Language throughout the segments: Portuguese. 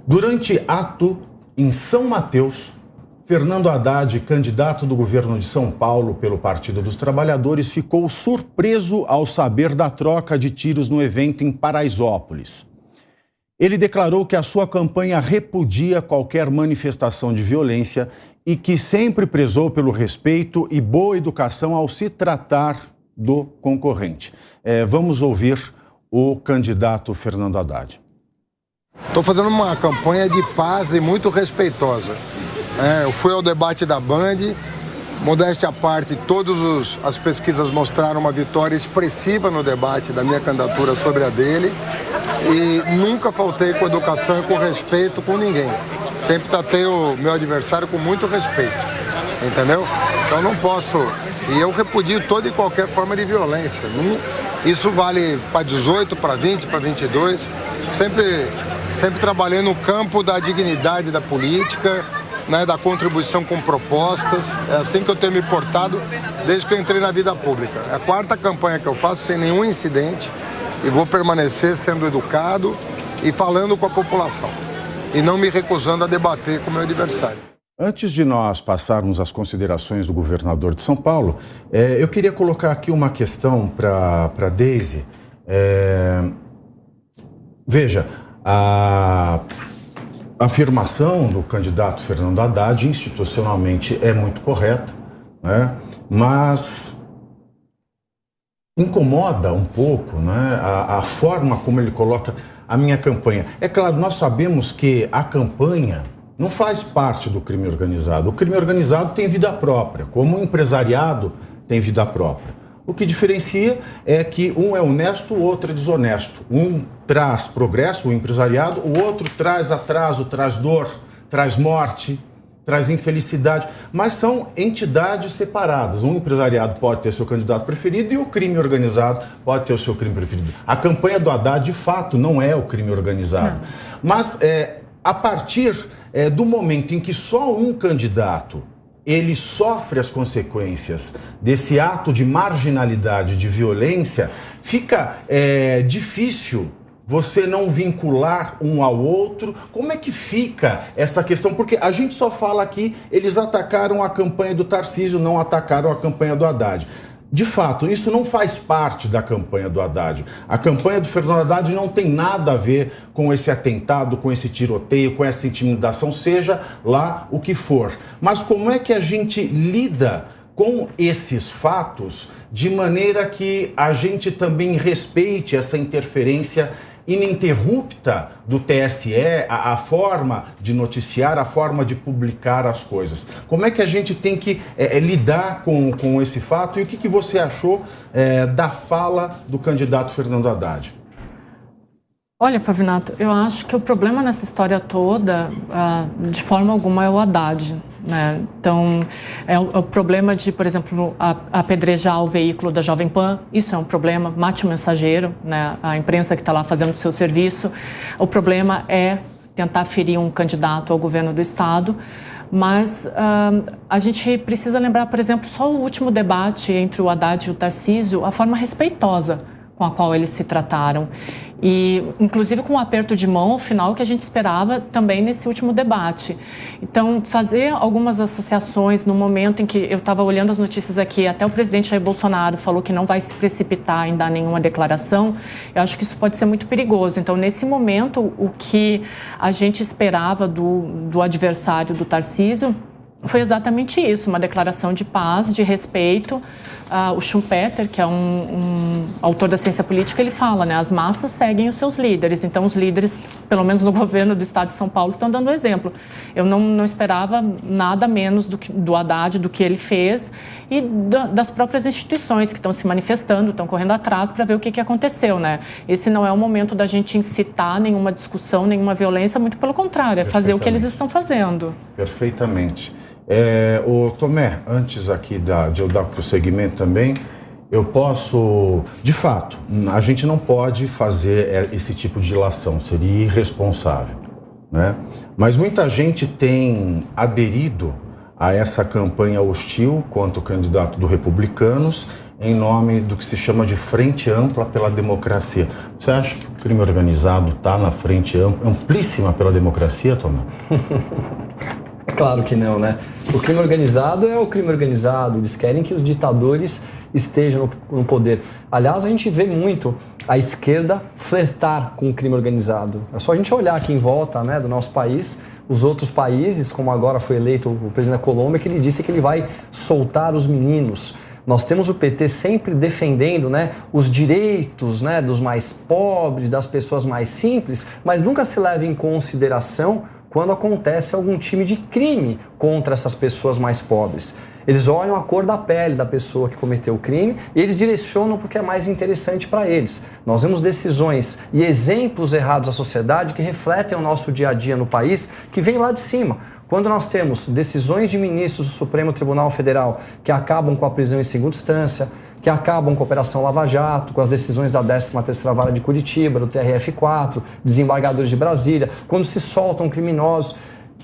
Durante ato em São Mateus, Fernando Haddad, candidato do governo de São Paulo pelo Partido dos Trabalhadores, ficou surpreso ao saber da troca de tiros no evento em Paraisópolis. Ele declarou que a sua campanha repudia qualquer manifestação de violência e que sempre prezou pelo respeito e boa educação ao se tratar do concorrente. Vamos ouvir o candidato Fernando Haddad. Estou fazendo uma campanha de paz e muito respeitosa. Eu fui ao debate da Band, modéstia à parte, todas as pesquisas mostraram uma vitória expressiva no debate da minha candidatura sobre a dele e nunca faltei com educação e com respeito com ninguém. Sempre tratei o meu adversário com muito respeito, entendeu? Então não posso, e eu repudio toda e qualquer forma de violência. Isso vale para 18, para 20, para 22, sempre trabalhei no campo da dignidade da política, né, da contribuição com propostas. É assim que eu tenho me portado desde que eu entrei na vida pública. É a quarta campanha que eu faço sem nenhum incidente e vou permanecer sendo educado e falando com a população e não me recusando a debater com o meu adversário. Antes de nós passarmos às considerações do governador de São Paulo, eu queria colocar aqui uma questão para Deise. Veja, a afirmação do candidato Fernando Haddad institucionalmente é muito correta, né? Mas incomoda um pouco, né, a forma como ele coloca a minha campanha. É claro, nós sabemos que a campanha não faz parte do crime organizado. O crime organizado tem vida própria, como o empresariado tem vida própria. O que diferencia é que um é honesto, o outro é desonesto. Um traz progresso, o empresariado, o outro traz atraso, traz dor, traz morte, traz infelicidade. Mas são entidades separadas. Um empresariado pode ter seu candidato preferido e o crime organizado pode ter o seu crime preferido. A campanha do Haddad, de fato, não é o crime organizado. Não. Mas a partir do momento em que só um candidato ele sofre as consequências desse ato de marginalidade, de violência, fica difícil você não vincular um ao outro. Como é que fica essa questão? Porque a gente só fala aqui, eles atacaram a campanha do Tarcísio, não atacaram a campanha do Haddad. De fato, isso não faz parte da campanha do Haddad. A campanha do Fernando Haddad não tem nada a ver com esse atentado, com esse tiroteio, com essa intimidação, seja lá o que for. Mas como é que a gente lida com esses fatos de maneira que a gente também respeite essa interferência ininterrupta do TSE, a forma de noticiar, a forma de publicar as coisas? Como é que a gente tem que lidar com esse fato? E o que você achou da fala do candidato Fernando Haddad? Olha, Pavinato, eu acho que o problema nessa história toda, de forma alguma, é o Haddad, né? Então, é o problema de, por exemplo, apedrejar o veículo da Jovem Pan. Isso é um problema. Mate o mensageiro, né? A imprensa que está lá fazendo o seu serviço. O problema é tentar ferir um candidato ao governo do Estado. Mas a gente precisa lembrar, por exemplo, só o último debate entre o Haddad e o Tarcísio, a forma respeitosa com a qual eles se trataram. E, inclusive, com um aperto de mão final que a gente esperava também nesse último debate. Então, fazer algumas associações no momento em que eu estava olhando as notícias aqui, até o presidente Jair Bolsonaro falou que não vai se precipitar em dar nenhuma declaração, eu acho que isso pode ser muito perigoso. Então, nesse momento, o que a gente esperava do adversário do Tarcísio foi exatamente isso, uma declaração de paz, de respeito. O Schumpeter, que é um autor da ciência política, ele fala, né, as massas seguem os seus líderes. Então, os líderes, pelo menos no governo do Estado de São Paulo, estão dando exemplo. Eu não esperava nada menos do Haddad, do que ele fez e das próprias instituições que estão se manifestando, estão correndo atrás para ver o que aconteceu, né? Esse não é o momento da gente incitar nenhuma discussão, nenhuma violência, muito pelo contrário, é fazer o que eles estão fazendo. Perfeitamente. Tomé, antes aqui de eu dar prosseguimento também, eu posso, de fato, a gente não pode fazer esse tipo de ilação, seria irresponsável, né? Mas muita gente tem aderido a essa campanha hostil contra o candidato do Republicanos em nome do que se chama de Frente Ampla pela Democracia. Você acha que o crime organizado está na frente amplíssima pela democracia, Tomás? Claro que não, né? O crime organizado é o crime organizado. Eles querem que os ditadores estejam no poder. Aliás, a gente vê muito a esquerda flertar com o crime organizado. É só a gente olhar aqui em volta, né, do nosso país, os outros países, como agora foi eleito o presidente da Colômbia, que ele disse que ele vai soltar os meninos. Nós temos o PT sempre defendendo, né, os direitos, né, dos mais pobres, das pessoas mais simples, mas nunca se leva em consideração quando acontece algum time de crime contra essas pessoas mais pobres. Eles olham a cor da pele da pessoa que cometeu o crime e eles direcionam porque é mais interessante para eles. Nós vemos decisões e exemplos errados da sociedade que refletem o nosso dia a dia no país, que vem lá de cima. Quando nós temos decisões de ministros do Supremo Tribunal Federal que acabam com a prisão em segunda instância, que acabam com a Operação Lava Jato, com as decisões da 13ª Vara de Curitiba, do TRF4, desembargadores de Brasília, quando se soltam criminosos.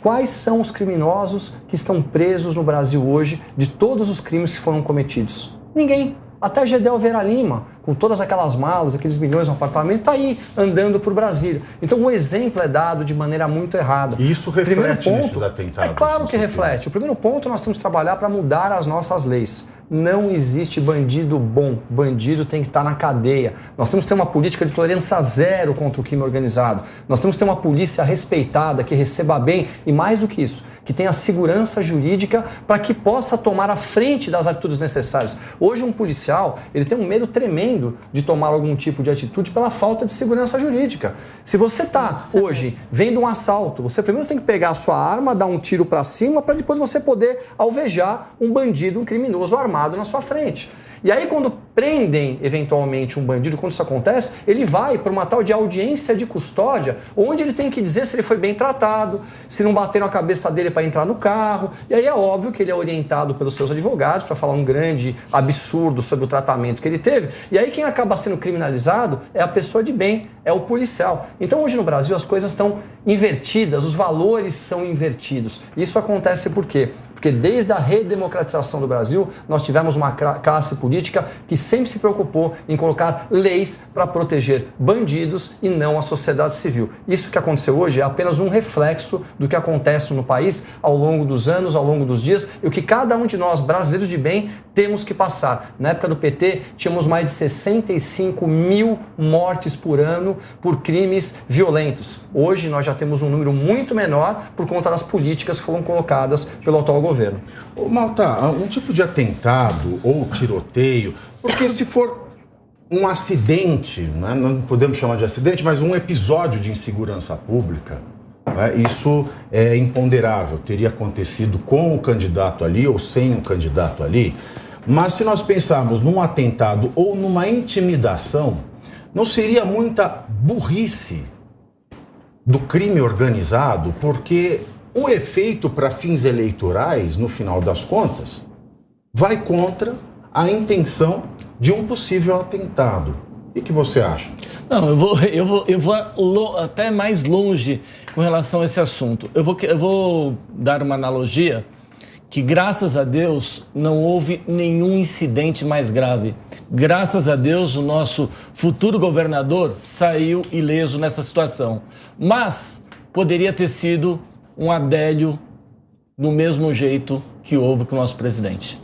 Quais são os criminosos que estão presos no Brasil hoje de todos os crimes que foram cometidos? Ninguém. Até Gedel Vera Lima, com todas aquelas malas, aqueles milhões no apartamento, está aí andando por Brasília. Então o exemplo é dado de maneira muito errada. E isso reflete nesses atentados? É claro que reflete. O primeiro ponto, nós temos que trabalhar para mudar as nossas leis. Não existe bandido bom. Bandido tem que estar na cadeia. Nós temos que ter uma política de tolerância zero contra o crime organizado. Nós temos que ter uma polícia respeitada, que receba bem e, mais do que isso, que tenha segurança jurídica para que possa tomar a frente das atitudes necessárias. Hoje um policial, ele tem um medo tremendo de tomar algum tipo de atitude pela falta de segurança jurídica. Se você está hoje vendo um assalto, você primeiro tem que pegar a sua arma, dar um tiro para cima para depois você poder alvejar um bandido, um criminoso armado na sua frente. E aí, quando prendem, eventualmente, um bandido, quando isso acontece, ele vai para uma tal de audiência de custódia, onde ele tem que dizer se ele foi bem tratado, se não bateram a cabeça dele para entrar no carro. E aí é óbvio que ele é orientado pelos seus advogados para falar um grande absurdo sobre o tratamento que ele teve. E aí quem acaba sendo criminalizado é a pessoa de bem, é o policial. Então, hoje no Brasil, as coisas estão invertidas, os valores são invertidos. Isso acontece por quê? Porque desde a redemocratização do Brasil, nós tivemos uma classe política que sempre se preocupou em colocar leis para proteger bandidos e não a sociedade civil. Isso que aconteceu hoje é apenas um reflexo do que acontece no país ao longo dos anos, ao longo dos dias, e o que cada um de nós, brasileiros de bem, temos que passar. Na época do PT, tínhamos mais de 65 mil mortes por ano por crimes violentos. Hoje, nós já temos um número muito menor por conta das políticas que foram colocadas pelo atual governo. Ô, Malta, um tipo de atentado ou tiroteio, porque se for um acidente, né, não podemos chamar de acidente, mas um episódio de insegurança pública, né, isso é imponderável, teria acontecido com o candidato ali ou sem o candidato ali. Mas se nós pensarmos num atentado ou numa intimidação, não seria muita burrice do crime organizado, porque o efeito para fins eleitorais, no final das contas, vai contra a intenção de um possível atentado. O que você acha? Não, eu vou até mais longe com relação a esse assunto. Eu vou dar uma analogia que, graças a Deus, não houve nenhum incidente mais grave. Graças a Deus, o nosso futuro governador saiu ileso nessa situação. Mas poderia ter sido um Adélio do mesmo jeito que houve com o nosso presidente.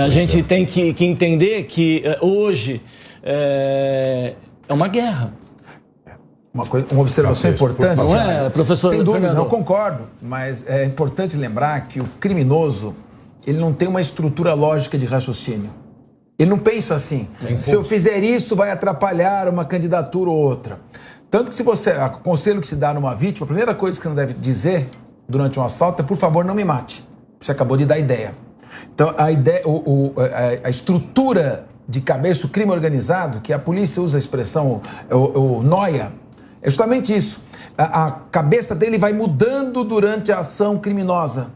A gente tem que entender que hoje é uma guerra. Uma observação importante. Não é, professor? Sem dúvida, não concordo, mas é importante lembrar que o criminoso, ele não tem uma estrutura lógica de raciocínio. Ele não pensa assim, se eu fizer isso vai atrapalhar uma candidatura ou outra. Tanto que o conselho que se dá numa vítima, a primeira coisa que você não deve dizer durante um assalto é, por favor, não me mate. Você acabou de dar ideia. Então, a estrutura de cabeça, o crime organizado, que a polícia usa a expressão, o noia, é justamente isso. A cabeça dele vai mudando durante a ação criminosa.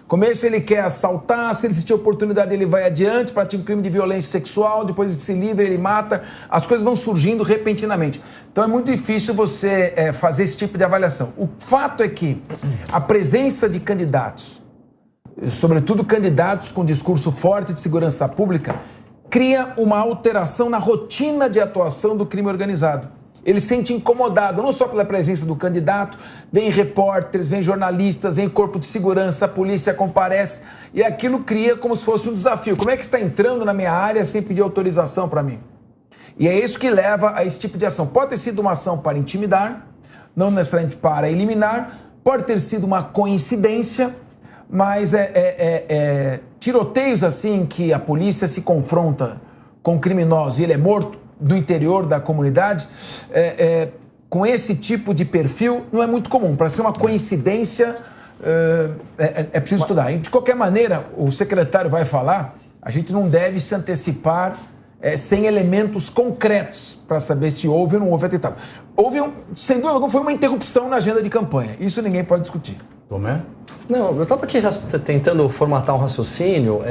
Começo ele quer assaltar, se ele sentir oportunidade ele vai adiante, pratica um crime de violência sexual, depois ele se livra, ele mata, as coisas vão surgindo repentinamente. Então é muito difícil você fazer esse tipo de avaliação. O fato é que a presença de candidatos, sobretudo candidatos com discurso forte de segurança pública, cria uma alteração na rotina de atuação do crime organizado. Ele se sente incomodado, não só pela presença do candidato, vem repórteres, vem jornalistas, vem corpo de segurança, a polícia comparece, e aquilo cria como se fosse um desafio. Como é que está entrando na minha área sem pedir autorização para mim? E é isso que leva a esse tipo de ação. Pode ter sido uma ação para intimidar, não necessariamente para eliminar, pode ter sido uma coincidência, mas tiroteios assim que a polícia se confronta com criminosos e ele é morto do interior da comunidade, com esse tipo de perfil, não é muito comum. Para ser uma coincidência, é preciso estudar. De qualquer maneira, o secretário vai falar, a gente não deve se antecipar sem elementos concretos para saber se houve ou não houve atentado. Sem dúvida alguma, foi uma interrupção na agenda de campanha. Isso ninguém pode discutir. Tomé? Não, eu estava aqui tentando formatar um raciocínio.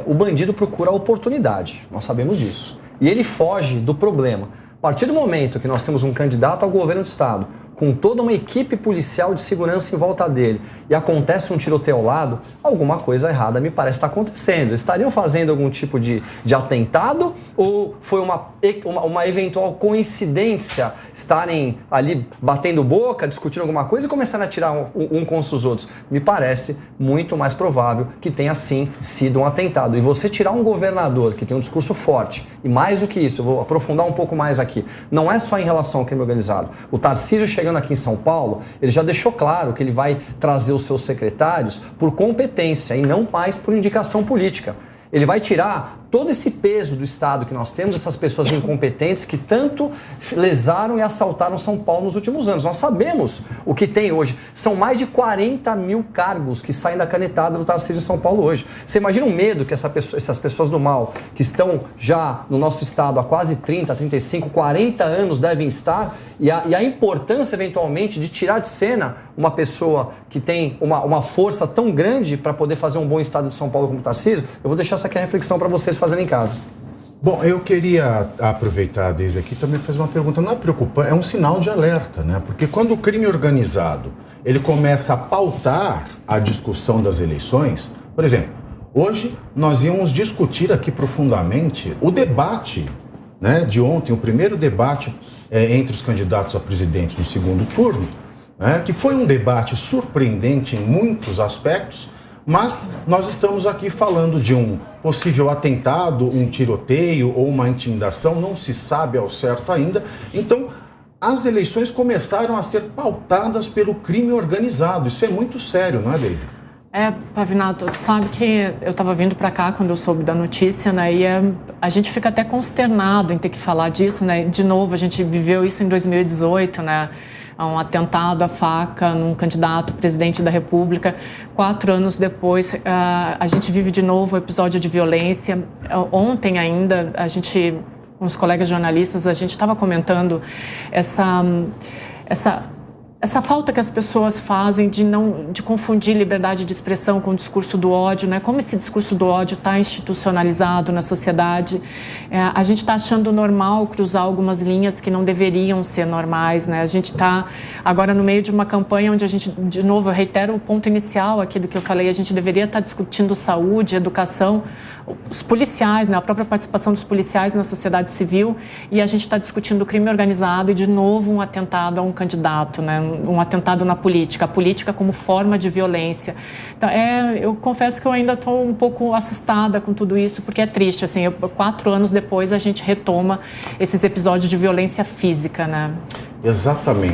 O bandido procura a oportunidade, nós sabemos disso. E ele foge do problema. A partir do momento que nós temos um candidato ao governo do Estado, com toda uma equipe policial de segurança em volta dele, e acontece um tiroteio ao lado, alguma coisa errada me parece estar acontecendo. Estariam fazendo algum tipo de atentado ou foi uma eventual coincidência estarem ali batendo boca, discutindo alguma coisa e começarem a atirar um contra os outros? Me parece muito mais provável que tenha sim sido um atentado. E você tirar um governador que tem um discurso forte, e mais do que isso, eu vou aprofundar um pouco mais aqui, não é só em relação ao crime organizado. O Tarcísio chegando aqui em São Paulo, ele já deixou claro que ele vai trazer os seus secretários por competência e não mais por indicação política. Ele vai tirar todo esse peso do Estado que nós temos, essas pessoas incompetentes que tanto lesaram e assaltaram São Paulo nos últimos anos. Nós sabemos o que tem hoje. São mais de 40 mil cargos que saem da canetada do Tarcísio de São Paulo hoje. Você imagina o medo que essas pessoas do mal, que estão já no nosso Estado há quase 30, 35, 40 anos devem estar, e a importância, eventualmente, de tirar de cena uma pessoa que tem uma força tão grande para poder fazer um bom Estado de São Paulo como o Tarcísio. Eu vou deixar essa aqui a reflexão para vocês fazerem em casa. Bom, eu queria aproveitar desde aqui também fazer uma pergunta. Não é preocupante, é um sinal de alerta, né? Porque quando o crime organizado ele começa a pautar a discussão das eleições, por exemplo, hoje nós íamos discutir aqui profundamente o debate, né, de ontem, o primeiro debate entre os candidatos a presidente no segundo turno, né, que foi um debate surpreendente em muitos aspectos. Mas nós estamos aqui falando de um possível atentado, um tiroteio ou uma intimidação, não se sabe ao certo ainda. Então, as eleições começaram a ser pautadas pelo crime organizado. Isso é muito sério, não é, Deise? Pavinato, tu sabe que eu estava vindo para cá quando eu soube da notícia, né? E a gente fica até consternado em ter que falar disso, né? De novo, a gente viveu isso em 2018, né? Um atentado à faca num candidato presidente da República. 4 anos depois, a gente vive de novo o episódio de violência. Ontem ainda, com os colegas jornalistas, a gente estava comentando essa falta que as pessoas fazem de confundir liberdade de expressão com o discurso do ódio, né? Como esse discurso do ódio está institucionalizado na sociedade, a gente está achando normal cruzar algumas linhas que não deveriam ser normais, né? A gente está agora no meio de uma campanha onde a gente, de novo, eu reitero o ponto inicial aqui do que eu falei, a gente deveria estar discutindo saúde, educação, os policiais, né? A própria participação dos policiais na sociedade civil, e a gente está discutindo o crime organizado e, de novo, um atentado a um candidato, né? Um atentado na política, a política como forma de violência. Então, eu confesso que eu ainda estou um pouco assustada com tudo isso, porque é triste, assim, 4 anos depois a gente retoma esses episódios de violência física, né? Exatamente.